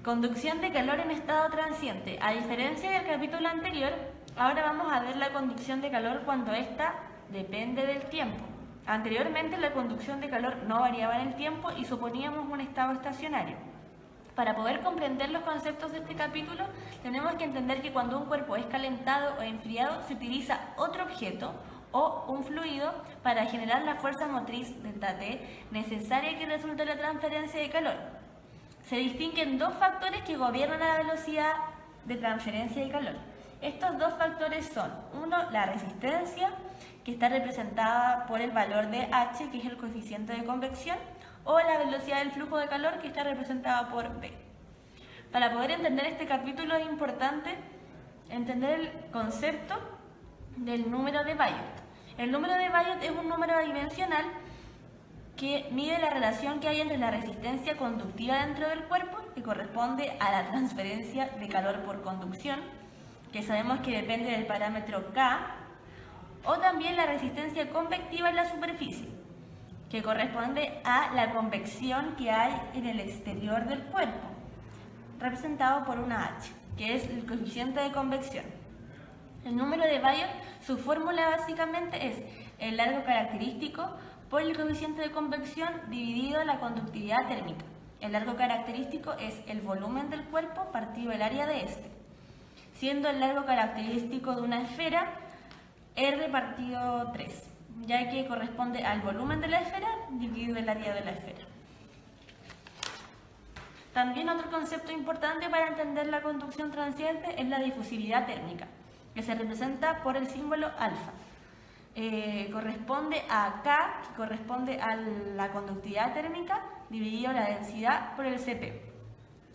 Conducción de calor en estado transiente. A diferencia del capítulo anterior, ahora vamos a ver la conducción de calor cuando ésta depende del tiempo. Anteriormente la conducción de calor no variaba en el tiempo y suponíamos un estado estacionario. Para poder comprender los conceptos de este capítulo, tenemos que entender que cuando un cuerpo es calentado o enfriado, se utiliza otro objeto o un fluido para generar la fuerza motriz ΔT necesaria que resulte la transferencia de calor. Se distinguen dos factores que gobiernan la velocidad de transferencia de calor. Estos dos factores son, uno, la resistencia, que está representada por el valor de H, que es el coeficiente de convección, o la velocidad del flujo de calor, que está representada por V. Para poder entender este capítulo es importante entender el concepto del número de Biot. El número de Biot es un número adimensional que mide la relación que hay entre la resistencia conductiva dentro del cuerpo, que corresponde a la transferencia de calor por conducción, que sabemos que depende del parámetro K, o también la resistencia convectiva en la superficie, que corresponde a la convección que hay en el exterior del cuerpo, representado por una H, que es el coeficiente de convección. El número de Biot, su fórmula básicamente es el largo característico por el coeficiente de convección dividido la conductividad térmica. El largo característico es el volumen del cuerpo partido el área de este, siendo el largo característico de una esfera R partido 3, ya que corresponde al volumen de la esfera dividido el área de la esfera. También otro concepto importante para entender la conducción transiente es la difusividad térmica, que se representa por el símbolo alfa. Corresponde a K, que corresponde a la conductividad térmica, dividido la densidad por el Cp.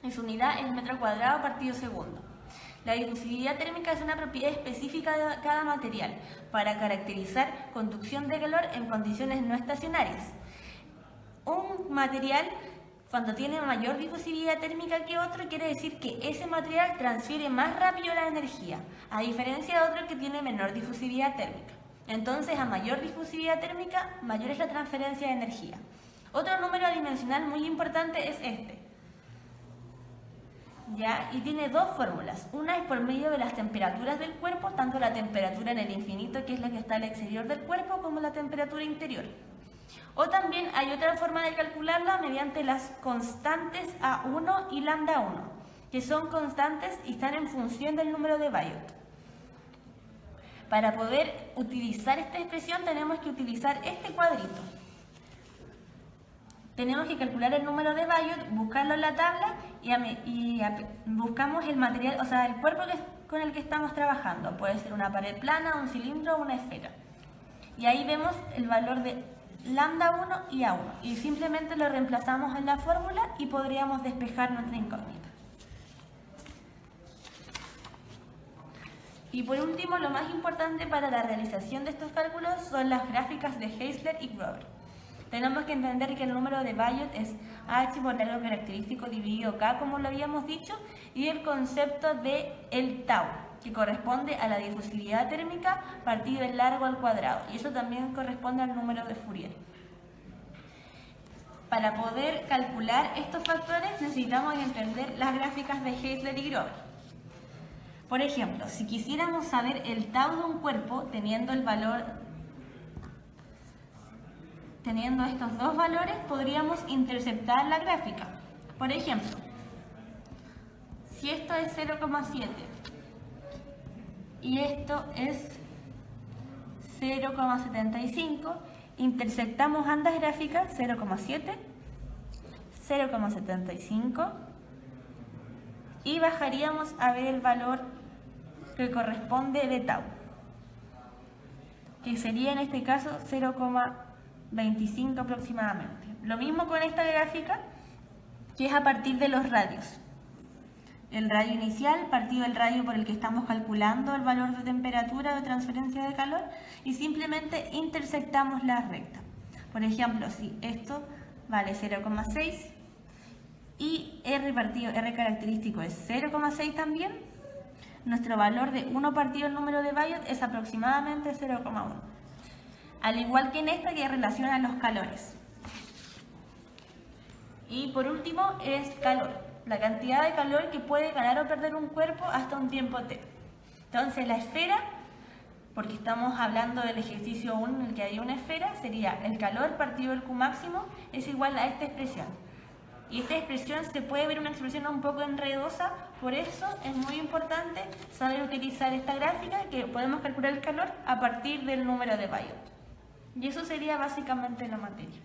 Y su unidad es metro cuadrado partido segundo. La difusividad térmica es una propiedad específica de cada material para caracterizar conducción de calor en condiciones no estacionarias. Un material, cuando tiene mayor difusividad térmica que otro, quiere decir que ese material transfiere más rápido la energía, a diferencia de otro que tiene menor difusividad térmica. Entonces, a mayor difusividad térmica, mayor es la transferencia de energía. Otro número adimensional muy importante es este. ¿Ya? Y tiene dos fórmulas. Una es por medio de las temperaturas del cuerpo, tanto la temperatura en el infinito, que es la que está al exterior del cuerpo, como la temperatura interior. O también hay otra forma de calcularla mediante las constantes A1 y lambda 1, que son constantes y están en función del número de Biot. Para poder utilizar esta expresión tenemos que utilizar este cuadrito. Tenemos que calcular el número de Biot, buscarlo en la tabla y buscamos el material, o sea, el cuerpo con el que estamos trabajando. Puede ser una pared plana, un cilindro o una esfera. Y ahí vemos el valor de lambda 1 y A1. Y simplemente lo reemplazamos en la fórmula y podríamos despejar nuestra incógnita. Y por último, lo más importante para la realización de estos cálculos son las gráficas de Heisler y Grover. Tenemos que entender que el número de Biot es H por largo característico dividido K, como lo habíamos dicho, y el concepto de el tau, que corresponde a la difusividad térmica partido el largo al cuadrado, y eso también corresponde al número de Fourier. Para poder calcular estos factores necesitamos entender las gráficas de Heisler y Grover. Por ejemplo, si quisiéramos saber el tau de un cuerpo teniendo estos dos valores, podríamos interceptar la gráfica. Por ejemplo, si esto es 0,7 y esto es 0,75, interceptamos ambas gráficas, 0,7, 0,75, y bajaríamos a ver el valor que corresponde de tau, que sería en este caso 0,25 aproximadamente. Lo mismo con esta gráfica, que es a partir de los radios. El radio inicial partido del radio por el que estamos calculando el valor de temperatura o de transferencia de calor y simplemente interceptamos la recta. Por ejemplo, si esto vale 0,6 y R característico es 0,6 también, nuestro valor de 1 partido el número de Biot es aproximadamente 0,1. Al igual que en esta que relaciona los calores. Y por último es calor. la cantidad de calor que puede ganar o perder un cuerpo hasta un tiempo t. Entonces la esfera, porque estamos hablando del ejercicio 1 en el que hay una esfera, sería el calor partido el Q máximo es igual a esta expresión. Y esta expresión se puede ver una expresión un poco enredosa, por eso es muy importante saber utilizar esta gráfica que podemos calcular el calor a partir del número de Biot. Y eso sería básicamente la materia.